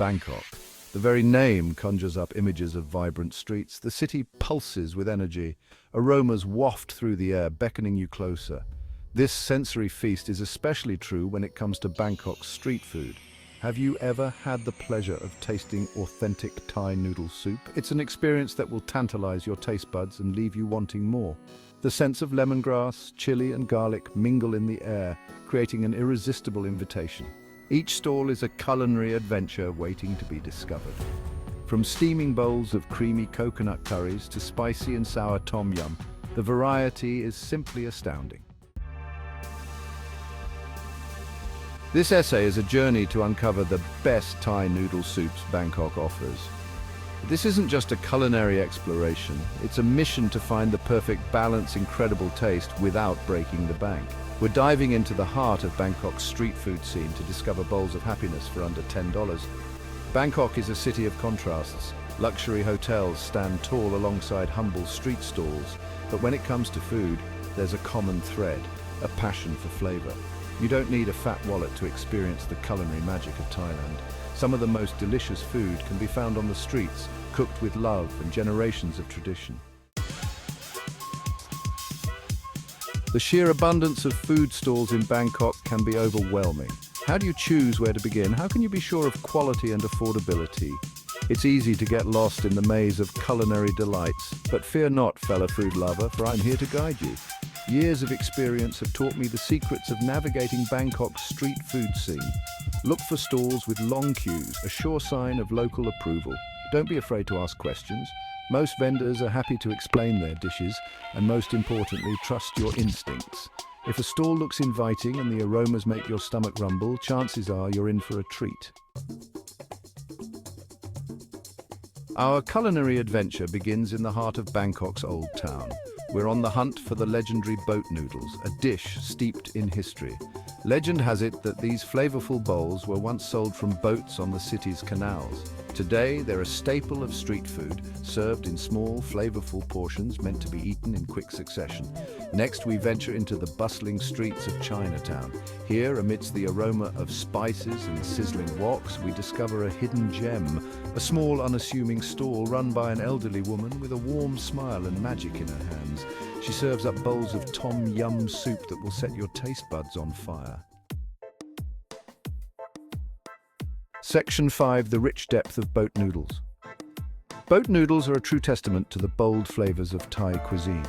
Bangkok. The very name conjures up images of vibrant streets. The city pulses with energy. Aromas waft through the air, beckoning you closer. This sensory feast is especially true when it comes to Bangkok's street food. Have you ever had the pleasure of tasting authentic Thai noodle soup? It's an experience that will tantalize your taste buds and leave you wanting more. The scents of lemongrass, chili and garlic mingle in the air, creating an irresistible invitation. Each stall is a culinary adventure waiting to be discovered. From steaming bowls of creamy coconut curries to spicy and sour tom yum, the variety is simply astounding. This essay is a journey to uncover the best Thai noodle soups Bangkok offers. This isn't just a culinary exploration, it's a mission to find the perfect balance, incredible taste without breaking the bank. We're diving into the heart of Bangkok's street food scene to discover bowls of happiness for under $10. Bangkok is a city of contrasts. Luxury hotels stand tall alongside humble street stalls, but when it comes to food, there's a common thread, a passion for flavor. You don't need a fat wallet to experience the culinary magic of Thailand. Some of the most delicious food can be found on the streets, cooked with love and generations of tradition. The sheer abundance of food stalls in Bangkok can be overwhelming. How do you choose where to begin? How can you be sure of quality and affordability? It's easy to get lost in the maze of culinary delights, but fear not, fellow food lover, for I'm here to guide you. Years of experience have taught me the secrets of navigating Bangkok's street food scene. Look for stalls with long queues, a sure sign of local approval. Don't be afraid to ask questions. Most vendors are happy to explain their dishes, and most importantly, trust your instincts. If a stall looks inviting and the aromas make your stomach rumble, chances are you're in for a treat. Our culinary adventure begins in the heart of Bangkok's Old Town. We're on the hunt for the legendary boat noodles, a dish steeped in history. Legend has it that these flavorful bowls were once sold from boats on the city's canals. Today, they're a staple of street food, served in small, flavorful portions meant to be eaten in quick succession. Next, we venture into the bustling streets of Chinatown. Here, amidst the aroma of spices and sizzling woks, we discover a hidden gem, a small, unassuming stall run by an elderly woman with a warm smile and magic in her hands. She serves up bowls of tom yum soup that will set your taste buds on fire. Section 5. The rich depth of boat noodles. Boat noodles are a true testament to the bold flavors of Thai cuisine.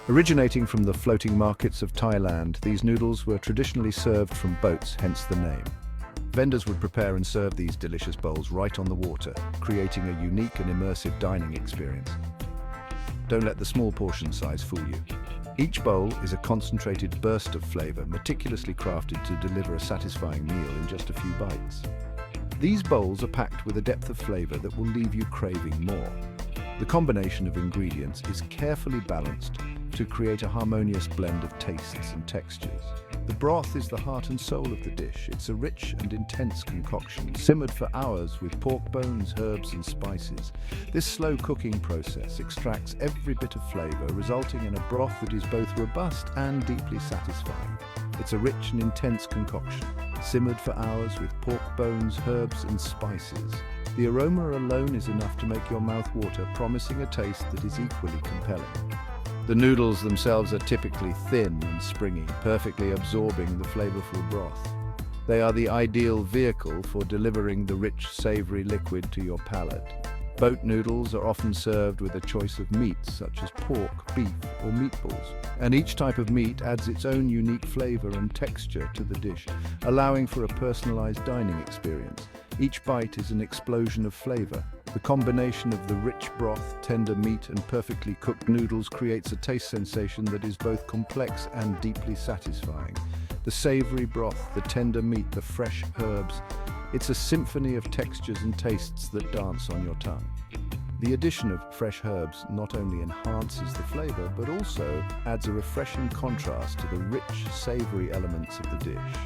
Originating from the floating markets of Thailand, these noodles were traditionally served from boats, hence the name. Vendors would prepare and serve these delicious bowls right on the water, creating a unique and immersive dining experience. Don't let the small portion size fool you. Each bowl is a concentrated burst of flavor, meticulously crafted to deliver a satisfying meal in just a few bites. These bowls are packed with a depth of flavor that will leave you craving more. The combination of ingredients is carefully balanced to create a harmonious blend of tastes and textures. The broth is the heart and soul of the dish. It's a rich and intense concoction, simmered for hours with pork bones, herbs and spices. This slow cooking process extracts every bit of flavor, resulting in a broth that is both robust and deeply satisfying. It's a rich and intense concoction, simmered for hours with pork bones, herbs and spices. The aroma alone is enough to make your mouth water, promising a taste that is equally compelling. The noodles themselves are typically thin and springy, perfectly absorbing the flavorful broth. They are the ideal vehicle for delivering the rich, savory liquid to your palate. Boat noodles are often served with a choice of meats such as pork, beef, or meatballs, and each type of meat adds its own unique flavor and texture to the dish, allowing for a personalized dining experience. Each bite is an explosion of flavor. The combination of the rich broth, tender meat, and perfectly cooked noodles creates a taste sensation that is both complex and deeply satisfying. The savory broth, the tender meat, the fresh herbs, it's a symphony of textures and tastes that dance on your tongue. The addition of fresh herbs not only enhances the flavor, but also adds a refreshing contrast to the rich, savory elements of the dish.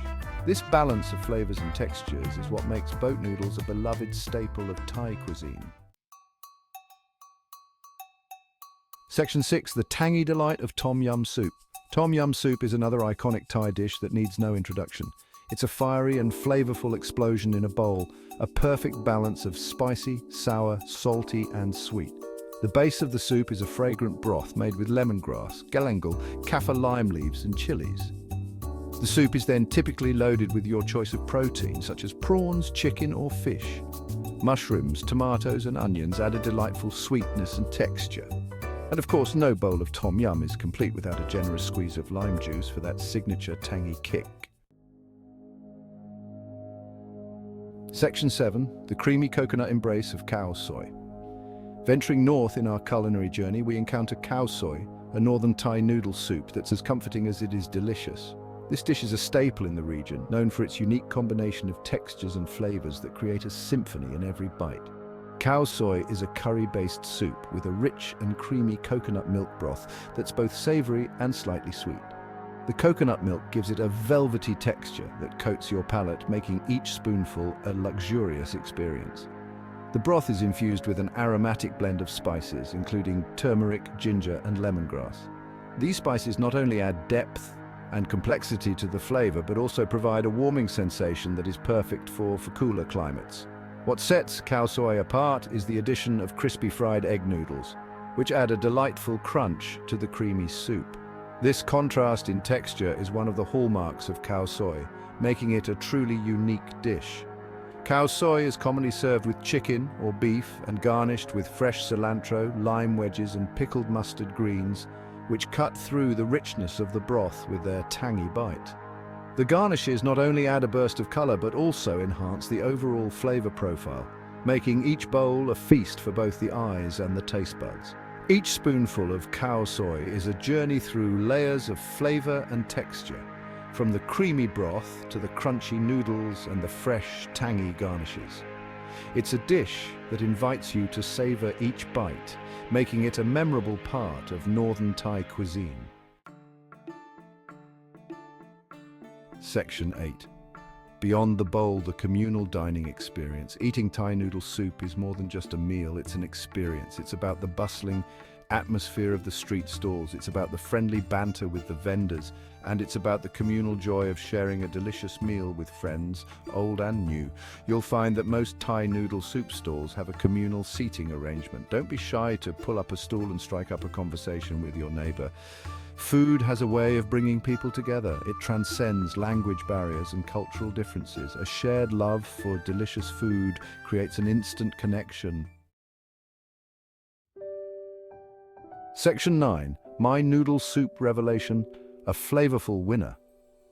This balance of flavors and textures is what makes boat noodles a beloved staple of Thai cuisine. Section 6. The tangy delight of tom yum soup. Tom yum soup is another iconic Thai dish that needs no introduction. It's a fiery and flavorful explosion in a bowl, a perfect balance of spicy, sour, salty, and sweet. The base of the soup is a fragrant broth made with lemongrass, galangal, kaffir lime leaves, and chilies. The soup is then typically loaded with your choice of protein, such as prawns, chicken, or fish. Mushrooms, tomatoes, and onions add a delightful sweetness and texture. And of course, no bowl of tom yum is complete without a generous squeeze of lime juice for that signature tangy kick. Section 7, the creamy coconut embrace of Khao soy. Venturing north in our culinary journey, we encounter Khao soy, a northern Thai noodle soup that's as comforting as it is delicious. This dish is a staple in the region, known for its unique combination of textures and flavors that create a symphony in every bite. Khao soy is a curry-based soup with a rich and creamy coconut milk broth that's both savory and slightly sweet. The coconut milk gives it a velvety texture that coats your palate, making each spoonful a luxurious experience. The broth is infused with an aromatic blend of spices, including turmeric, ginger, and lemongrass. These spices not only add depth and complexity to the flavor, but also provide a warming sensation that is perfect for cooler climates. What sets Khao soy apart is the addition of crispy fried egg noodles, which add a delightful crunch to the creamy soup. This contrast in texture is one of the hallmarks of Khao soy, making it a truly unique dish. Khao soy is commonly served with chicken or beef and garnished with fresh cilantro, lime wedges, and pickled mustard greens, which cut through the richness of the broth with their tangy bite. The garnishes not only add a burst of color but also enhance the overall flavor profile, making each bowl a feast for both the eyes and the taste buds. Each spoonful of Khao soy is a journey through layers of flavor and texture, from the creamy broth to the crunchy noodles and the fresh, tangy garnishes. It's a dish that invites you to savor each bite, making it a memorable part of northern Thai cuisine. Section 8. Beyond the bowl, the communal dining experience. Eating Thai noodle soup is more than just a meal, it's an experience. It's about the bustling atmosphere of the street stalls, it's about the friendly banter with the vendors, and it's about the communal joy of sharing a delicious meal with friends, old and new. You'll find that most Thai noodle soup stalls have a communal seating arrangement. Don't be shy to pull up a stool and strike up a conversation with your neighbor. Food has a way of bringing people together. It transcends language barriers and cultural differences. A shared love for delicious food creates an instant connection. Section 9. My noodle soup revelation, a flavorful winner.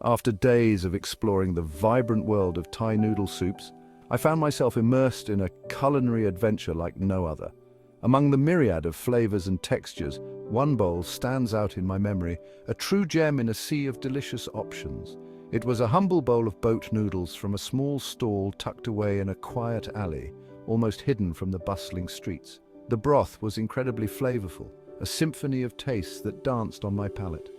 After days of exploring the vibrant world of Thai noodle soups, I found myself immersed in a culinary adventure like no other. Among the myriad of flavors and textures, one bowl stands out in my memory, a true gem in a sea of delicious options. It was a humble bowl of boat noodles from a small stall tucked away in a quiet alley, almost hidden from the bustling streets. The broth was incredibly flavorful, a symphony of tastes that danced on my palate.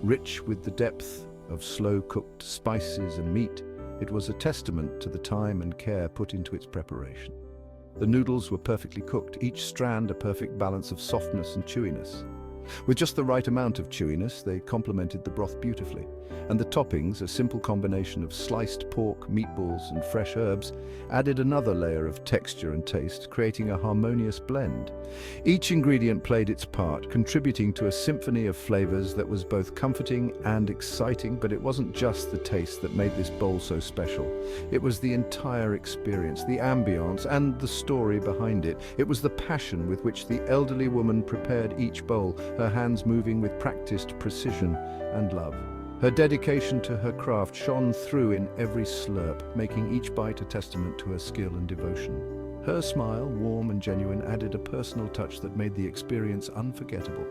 Rich with the depth of slow-cooked spices and meat, it was a testament to the time and care put into its preparation. The noodles were perfectly cooked, each strand a perfect balance of softness and chewiness. With just the right amount of chewiness, they complemented the broth beautifully. And the toppings, a simple combination of sliced pork, meatballs, and fresh herbs, added another layer of texture and taste, creating a harmonious blend. Each ingredient played its part, contributing to a symphony of flavors that was both comforting and exciting, but it wasn't just the taste that made this bowl so special. It was the entire experience, the ambience, and the story behind it. It was the passion with which the elderly woman prepared each bowl, her hands moving with practiced precision and love. Her dedication to her craft shone through in every slurp, making each bite a testament to her skill and devotion. Her smile, warm and genuine, added a personal touch that made the experience unforgettable.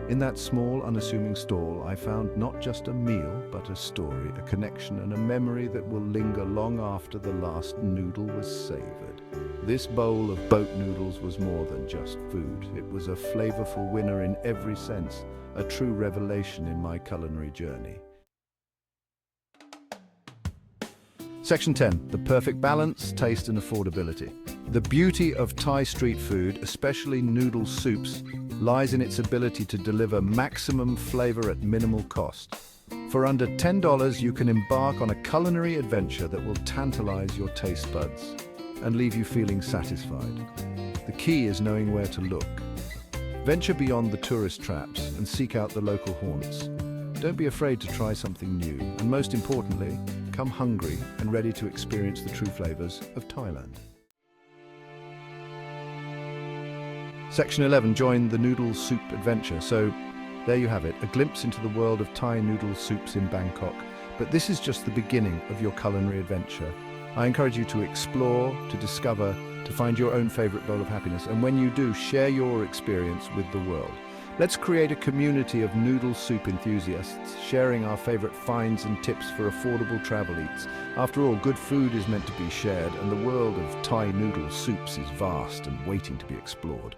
In that small, unassuming stall, I found not just a meal, but a story, a connection, and a memory that will linger long after the last noodle was savored. This bowl of boat noodles was more than just food. It was a flavorful winner in every sense, a true revelation in my culinary journey. Section 10. The perfect balance, taste and affordability. The beauty of Thai street food, especially noodle soups, lies in its ability to deliver maximum flavor at minimal cost. For under $10, you can embark on a culinary adventure that will tantalize your taste buds and leave you feeling satisfied. The key is knowing where to look. Venture beyond the tourist traps and seek out the local haunts. Don't be afraid to try something new, and most importantly, come hungry and ready to experience the true flavors of Thailand. Section 11, join the noodle soup adventure. So there you have it, a glimpse into the world of Thai noodle soups in Bangkok. But this is just the beginning of your culinary adventure. I encourage you to explore, to discover, to find your own favorite bowl of happiness. And when you do, share your experience with the world. Let's create a community of noodle soup enthusiasts, sharing our favorite finds and tips for affordable travel eats. After all, good food is meant to be shared, and the world of Thai noodle soups is vast and waiting to be explored.